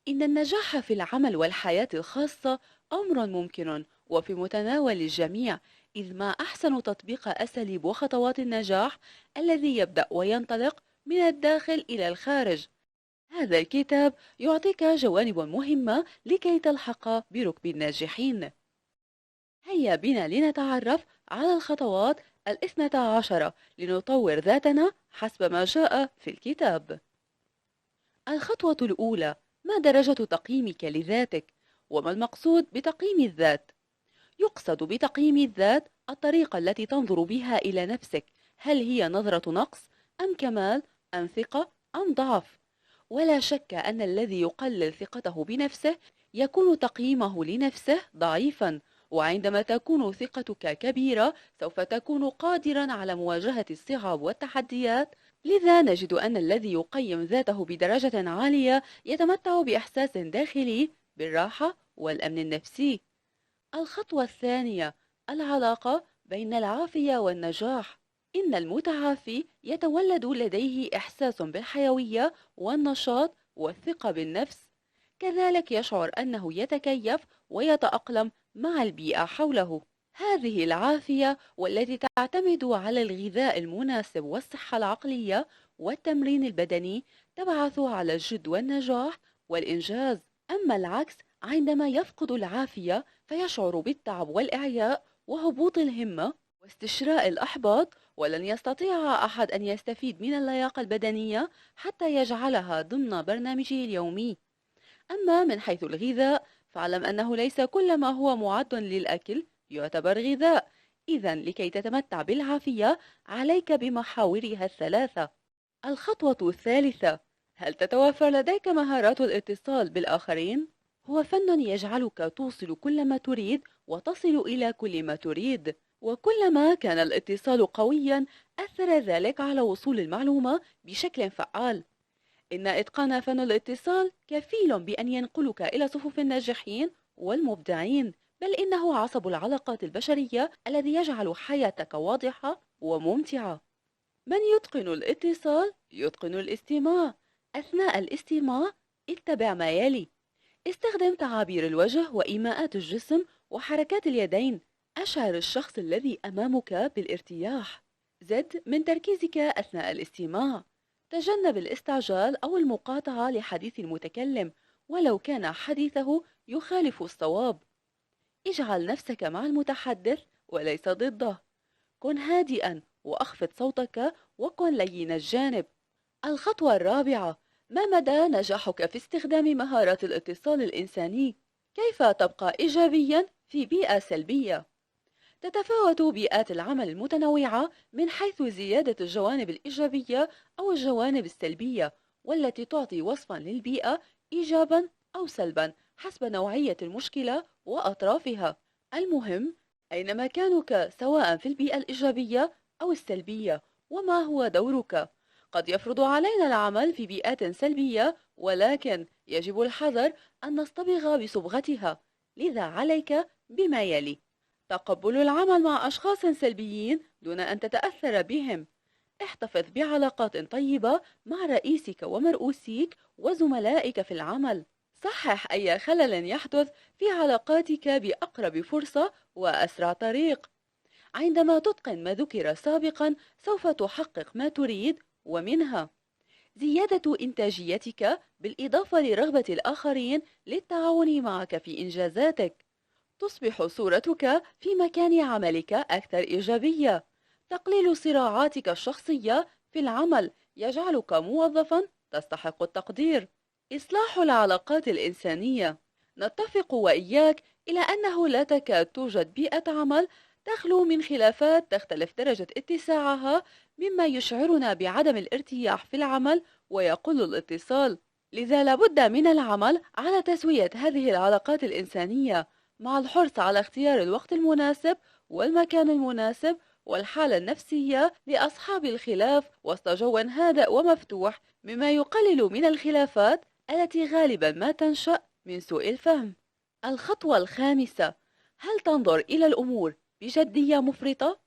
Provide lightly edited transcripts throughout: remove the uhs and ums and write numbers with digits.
إن النجاح في العمل والحياة الخاصة أمر ممكن وفي متناول الجميع، إذ ما أحسن تطبيق أساليب وخطوات النجاح الذي يبدأ وينطلق من الداخل إلى الخارج. هذا الكتاب يعطيك جوانب مهمة لكي تلحق بركب الناجحين. هيا بنا لنتعرف على الخطوات الاثنتا عشرة لنطور ذاتنا حسب ما جاء في الكتاب. الخطوة الأولى: ما درجة تقييمك لذاتك؟ وما المقصود بتقييم الذات؟ يقصد بتقييم الذات الطريقة التي تنظر بها إلى نفسك، هل هي نظرة نقص أم كمال أم ثقة أم ضعف؟ ولا شك أن الذي يقلل ثقته بنفسه يكون تقييمه لنفسه ضعيفا، وعندما تكون ثقتك كبيرة سوف تكون قادرا على مواجهة الصعاب والتحديات. لذا نجد أن الذي يقيم ذاته بدرجة عالية يتمتع بإحساس داخلي بالراحة والأمن النفسي. الخطوة الثانية: العلاقة بين العافية والنجاح. إن المتعافي يتولد لديه إحساس بالحيوية والنشاط والثقة بالنفس، كذلك يشعر أنه يتكيف ويتأقلم مع البيئة حوله. هذه العافية والتي تعتمد على الغذاء المناسب والصحة العقلية والتمرين البدني تبعث على الجد والنجاح والإنجاز. أما العكس، عندما يفقد العافية فيشعر بالتعب والإعياء وهبوط الهمة واستشراء الأحباط، ولن يستطيع أحد أن يستفيد من اللياقة البدنية حتى يجعلها ضمن برنامجه اليومي. أما من حيث الغذاء، فاعلم أنه ليس كل ما هو معد للأكل يعتبر غذاء. إذن لكي تتمتع بالعافية عليك بمحاورها الثلاثة. الخطوة الثالثة: هل تتوفر لديك مهارات الاتصال بالآخرين؟ هو فن يجعلك توصل كل ما تريد وتصل إلى كل ما تريد، وكلما كان الاتصال قويا أثر ذلك على وصول المعلومة بشكل فعال. إن إتقان فن الاتصال كفيل بأن ينقلك إلى صفوف الناجحين والمبدعين، بل إنه عصب العلاقات البشرية الذي يجعل حياتك واضحة وممتعة. من يتقن الاتصال يتقن الاستماع. أثناء الاستماع اتبع ما يلي: استخدم تعابير الوجه وإيماءات الجسم وحركات اليدين. أشعر الشخص الذي أمامك بالارتياح. زد من تركيزك أثناء الاستماع. تجنب الاستعجال أو المقاطعة لحديث المتكلم ولو كان حديثه يخالف الصواب. اجعل نفسك مع المتحدث وليس ضده. كن هادئا وأخفض صوتك وكن لين الجانب. الخطوة الرابعة: ما مدى نجاحك في استخدام مهارات الاتصال الإنساني؟ كيف تبقى إيجابيا في بيئة سلبية؟ تتفاوت بيئات العمل المتنوعة من حيث زيادة الجوانب الإيجابية أو الجوانب السلبية، والتي تعطي وصفا للبيئة إيجابا أو سلبا حسب نوعية المشكلة وأطرافها. المهم أين مكانك سواء في البيئة الإيجابية أو السلبية، وما هو دورك. قد يفرض علينا العمل في بيئات سلبية، ولكن يجب الحذر أن نصطبغ بصبغتها. لذا عليك بما يلي: تقبل العمل مع أشخاص سلبيين دون أن تتأثر بهم. احتفظ بعلاقات طيبة مع رئيسك ومرؤوسيك وزملائك في العمل. صحح أي خلل يحدث في علاقاتك بأقرب فرصة وأسرع طريق. عندما تتقن ما ذكر سابقا سوف تحقق ما تريد، ومنها زيادة إنتاجيتك بالإضافة لرغبة الآخرين للتعاون معك في إنجازاتك. تصبح صورتك في مكان عملك أكثر إيجابية. تقليل صراعاتك الشخصية في العمل يجعلك موظفا تستحق التقدير. إصلاح العلاقات الإنسانية. نتفق وإياك إلى أنه لا تكاد توجد بيئة عمل تخلو من خلافات تختلف درجة اتساعها، مما يشعرنا بعدم الارتياح في العمل ويقل الاتصال. لذا لابد من العمل على تسوية هذه العلاقات الإنسانية، مع الحرص على اختيار الوقت المناسب والمكان المناسب والحالة النفسية لأصحاب الخلاف وسط جو هادئ ومفتوح، مما يقلل من الخلافات التي غالبا ما تنشأ من سوء الفهم. الخطوة الخامسة: هل تنظر إلى الأمور بجدية مفرطة؟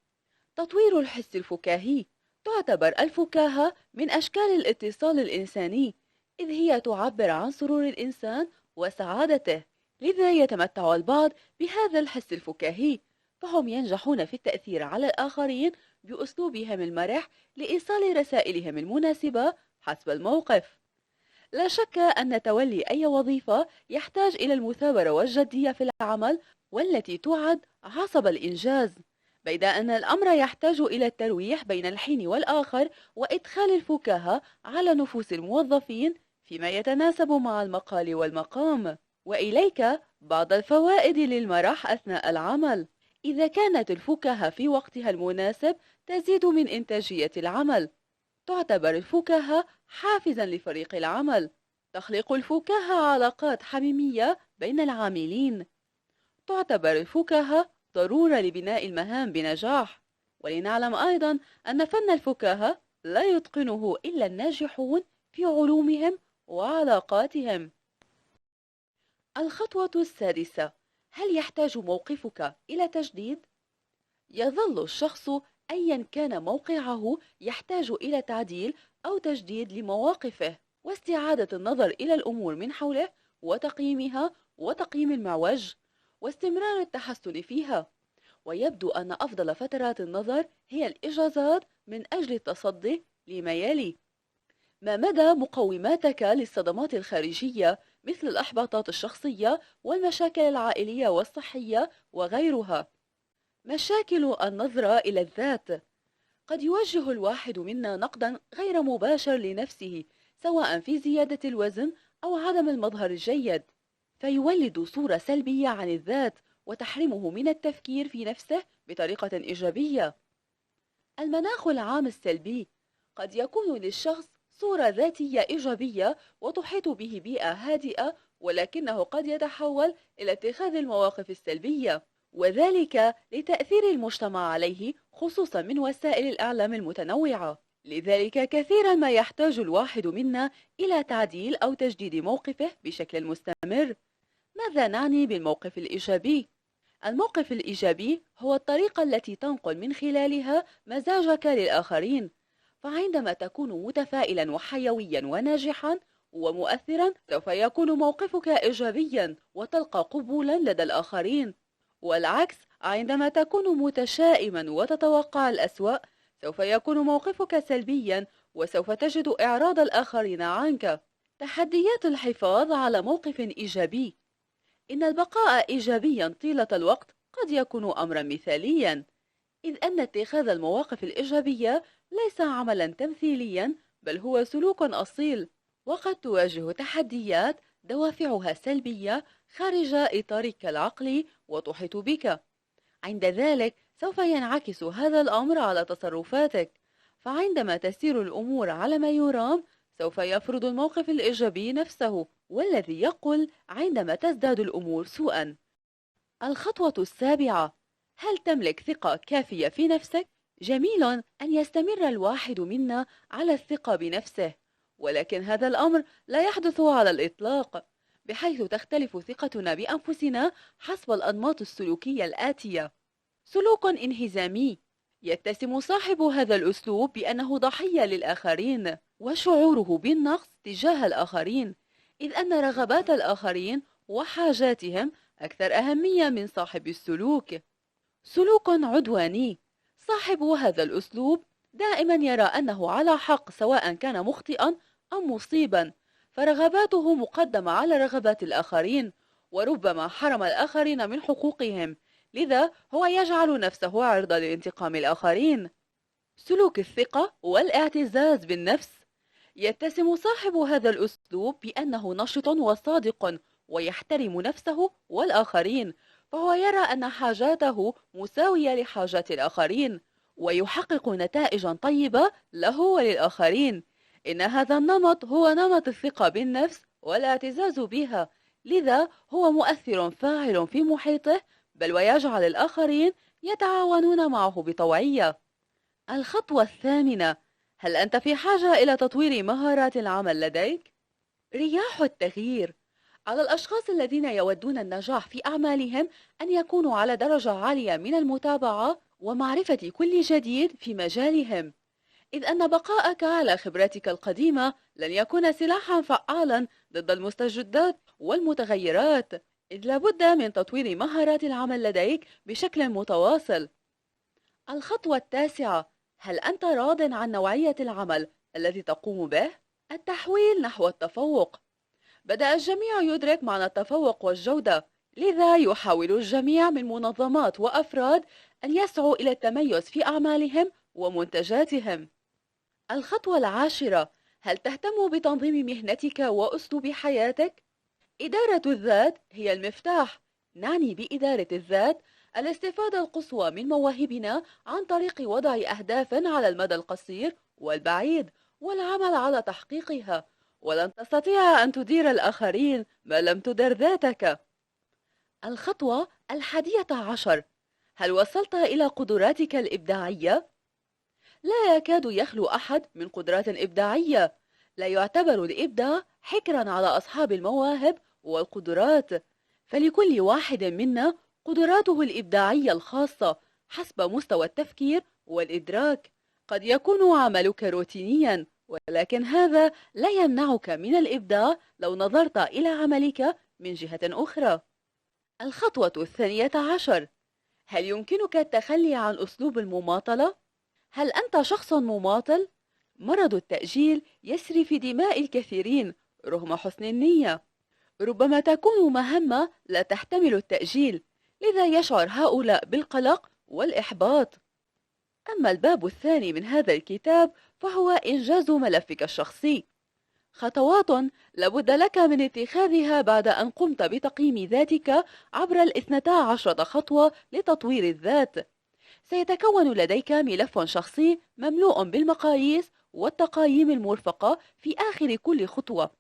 تطوير الحس الفكاهي. تعتبر الفكاهة من أشكال الاتصال الإنساني، إذ هي تعبر عن سرور الإنسان وسعادته. لذا يتمتع البعض بهذا الحس الفكاهي، فهم ينجحون في التأثير على الآخرين بأسلوبهم المرح لإيصال رسائلهم المناسبة حسب الموقف. لا شك أن تولي أي وظيفة يحتاج إلى المثابرة والجدية في العمل، والتي تعد عصب الإنجاز، بيد أن الأمر يحتاج إلى الترويح بين الحين والآخر وإدخال الفكاهة على نفوس الموظفين فيما يتناسب مع المقال والمقام. وإليك بعض الفوائد للمرح أثناء العمل. إذا كانت الفكاهة في وقتها المناسب تزيد من إنتاجية العمل. تعتبر الفكاهة حافزا لفريق العمل. تخلق الفكاهة علاقات حميمية بين العاملين. تعتبر الفكاهة ضرورة لبناء المهام بنجاح. ولنعلم أيضا أن فن الفكاهة لا يتقنه إلا الناجحون في علومهم وعلاقاتهم. الخطوة السادسة: هل يحتاج موقفك إلى تجديد؟ يظل الشخص أيا كان موقعه يحتاج إلى تعديل أو تجديد لمواقفه، واستعادة النظر إلى الأمور من حوله وتقييمها وتقييم المعوج واستمرار التحسن فيها. ويبدو أن أفضل فترات النظر هي الإجازات من أجل التصدي لما يلي: ما مدى مقوماتك للصدمات الخارجية مثل الإحباطات الشخصية والمشاكل العائلية والصحية وغيرها. مشاكل النظرة إلى الذات: قد يوجه الواحد منا نقدا غير مباشر لنفسه، سواء في زيادة الوزن أو عدم المظهر الجيد، فيولد صورة سلبية عن الذات وتحرمه من التفكير في نفسه بطريقة إيجابية. المناخ العام السلبي: قد يكون للشخص صورة ذاتية إيجابية وتحيط به بيئة هادئة، ولكنه قد يتحول إلى اتخاذ المواقف السلبية، وذلك لتأثير المجتمع عليه خصوصا من وسائل الإعلام المتنوعة. لذلك كثيرا ما يحتاج الواحد منا إلى تعديل أو تجديد موقفه بشكل مستمر. ماذا نعني بالموقف الإيجابي؟ الموقف الإيجابي هو الطريقة التي تنقل من خلالها مزاجك للآخرين. فعندما تكون متفائلا وحيويا وناجحا ومؤثرا، سوف يكون موقفك إيجابيا وتلقى قبولا لدى الآخرين. والعكس، عندما تكون متشائما وتتوقع الأسوأ، سوف يكون موقفك سلبيا وسوف تجد إعراض الآخرين عنك. تحديات الحفاظ على موقف إيجابي: إن البقاء إيجابيا طيلة الوقت قد يكون أمرا مثاليا، إذ أن اتخاذ المواقف الإيجابية ليس عملا تمثيليا، بل هو سلوك أصيل. وقد تواجه تحديات دوافعها سلبية خارج إطارك العقلي وتحيط بك. عند ذلك سوف ينعكس هذا الأمر على تصرفاتك، فعندما تسير الأمور على ما يرام سوف يفرض الموقف الإيجابي نفسه، والذي يقول عندما تزداد الأمور سوءا. الخطوة السابعة: هل تملك ثقة كافية في نفسك؟ جميل أن يستمر الواحد منا على الثقة بنفسه، ولكن هذا الأمر لا يحدث على الإطلاق، بحيث تختلف ثقتنا بأنفسنا حسب الأنماط السلوكية الآتية. سلوك انهزامي: يتسم صاحب هذا الأسلوب بأنه ضحية للآخرين وشعوره بالنقص تجاه الآخرين، إذ أن رغبات الآخرين وحاجاتهم أكثر أهمية من صاحب السلوك. سلوك عدواني: صاحب هذا الأسلوب دائما يرى أنه على حق سواء كان مخطئا أو مصيبا، فرغباته مقدمة على رغبات الآخرين، وربما حرم الآخرين من حقوقهم، لذا هو يجعل نفسه عرضة لانتقام الآخرين. سلوك الثقة والاعتزاز بالنفس: يتسم صاحب هذا الأسلوب بأنه نشط وصادق ويحترم نفسه والآخرين، فهو يرى أن حاجاته مساوية لحاجات الآخرين ويحقق نتائج طيبة له وللآخرين. إن هذا النمط هو نمط الثقة بالنفس والاعتزاز بها، لذا هو مؤثر فاعل في محيطه، بل ويجعل الآخرين يتعاونون معه بطوعية. الخطوة الثامنة: هل أنت في حاجة إلى تطوير مهارات العمل لديك؟ رياح التغيير: على الأشخاص الذين يودون النجاح في أعمالهم أن يكونوا على درجة عالية من المتابعة ومعرفة كل جديد في مجالهم. إذ أن بقاءك على خبرتك القديمة لن يكون سلاحا فعالا ضد المستجدات والمتغيرات، إذ لابد من تطوير مهارات العمل لديك بشكل متواصل. الخطوة التاسعة: هل أنت راض عن نوعية العمل الذي تقوم به؟ التحويل نحو التفوق. بدأ الجميع يدرك معنى التفوق والجودة، لذا يحاول الجميع من منظمات وأفراد أن يسعوا إلى التميز في أعمالهم ومنتجاتهم. الخطوة العاشرة: هل تهتم بتنظيم مهنتك وأسلوب حياتك؟ إدارة الذات هي المفتاح. نعني بإدارة الذات الاستفادة القصوى من مواهبنا عن طريق وضع أهداف على المدى القصير والبعيد والعمل على تحقيقها. ولن تستطيع أن تدير الآخرين ما لم تدر ذاتك. الخطوة 11: هل وصلت إلى قدراتك الإبداعية؟ لا يكاد يخلو أحد من قدرات إبداعية. لا يعتبر الإبداع حكرا على أصحاب المواهب والقدرات، فلكل واحد منا قدراته الإبداعية الخاصة حسب مستوى التفكير والإدراك. قد يكون عملك روتينيا، ولكن هذا لا يمنعك من الإبداع لو نظرت إلى عملك من جهة أخرى. الخطوة 12: هل يمكنك التخلي عن أسلوب المماطلة؟ هل أنت شخص مماطل؟ مرض التأجيل يسري في دماء الكثيرين رغم حسن النية. ربما تكون مهمة لا تحتمل التأجيل، لذا يشعر هؤلاء بالقلق والإحباط. أما الباب الثاني من هذا الكتاب فهو إنجاز ملفك الشخصي. خطوات لابد لك من اتخاذها بعد أن قمت بتقييم ذاتك عبر 12 خطوة لتطوير الذات. سيتكون لديك ملف شخصي مملوء بالمقاييس والتقايم المرفقة في آخر كل خطوة،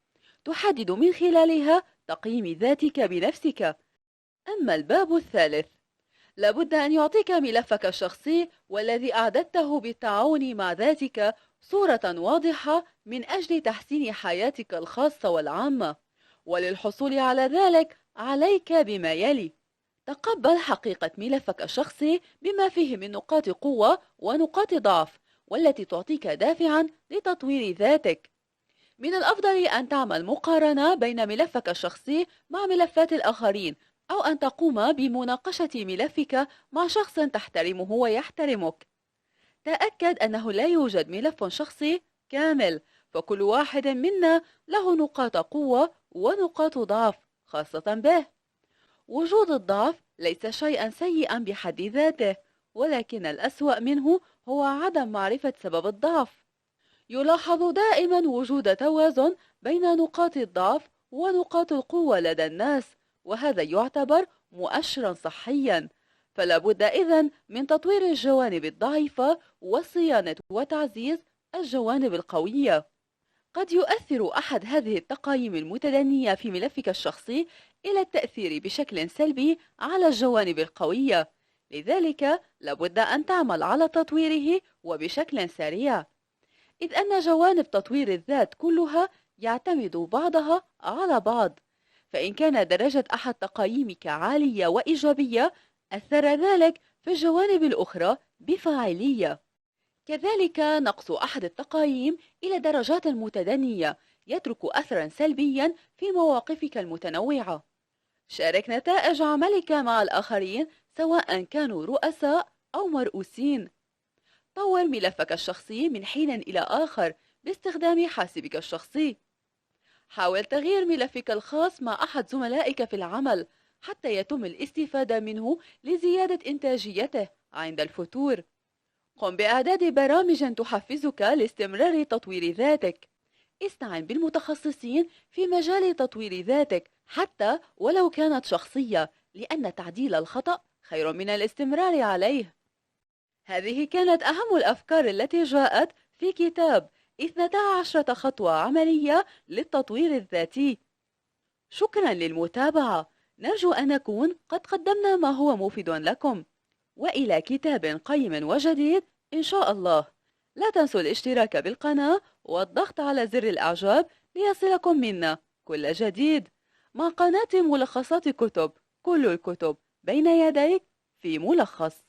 تحدد من خلالها تقييم ذاتك بنفسك. أما الباب الثالث، لابد أن يعطيك ملفك الشخصي والذي أعددته بالتعاون مع ذاتك صورة واضحة من أجل تحسين حياتك الخاصة والعامة. وللحصول على ذلك عليك بما يلي: تقبل حقيقة ملفك الشخصي بما فيه من نقاط قوة ونقاط ضعف، والتي تعطيك دافعا لتطوير ذاتك. من الأفضل أن تعمل مقارنة بين ملفك الشخصي مع ملفات الآخرين، أو أن تقوم بمناقشة ملفك مع شخص تحترمه ويحترمك. تأكد أنه لا يوجد ملف شخصي كامل، فكل واحد منا له نقاط قوة ونقاط ضعف خاصة به. وجود الضعف ليس شيئا سيئا بحد ذاته، ولكن الأسوأ منه هو عدم معرفة سبب الضعف. يلاحظ دائما وجود توازن بين نقاط الضعف ونقاط القوة لدى الناس، وهذا يعتبر مؤشرا صحيا. فلا بد إذن من تطوير الجوانب الضعيفة وصيانة وتعزيز الجوانب القوية. قد يؤثر أحد هذه التقايم المتدنية في ملفك الشخصي إلى التأثير بشكل سلبي على الجوانب القوية، لذلك لابد أن تعمل على تطويره وبشكل سريع، إذ أن جوانب تطوير الذات كلها يعتمد بعضها على بعض. فإن كان درجة أحد تقايمك عالية وإيجابية، أثر ذلك في الجوانب الأخرى بفاعلية. كذلك نقص أحد التقايم إلى درجات متدنية يترك أثرا سلبيا في مواقفك المتنوعة. شارك نتائج عملك مع الآخرين سواء كانوا رؤساء أو مرؤوسين. طور ملفك الشخصي من حين إلى آخر باستخدام حاسبك الشخصي. حاول تغيير ملفك الخاص مع أحد زملائك في العمل حتى يتم الاستفادة منه لزيادة إنتاجيته عند الفتور. قم بإعداد برامج تحفزك لاستمرار تطوير ذاتك. استعن بالمتخصصين في مجال تطوير ذاتك حتى ولو كانت شخصية، لأن تعديل الخطأ خير من الاستمرار عليه. هذه كانت أهم الأفكار التي جاءت في كتاب 12 خطوة عملية للتطوير الذاتي. شكرا للمتابعة. نرجو أن نكون قد قدمنا ما هو مفيد لكم، وإلى كتاب قيم وجديد إن شاء الله. لا تنسوا الاشتراك بالقناة والضغط على زر الإعجاب ليصلكم منا كل جديد، مع قناة ملخصات كتب. كل الكتب بين يديك في ملخص.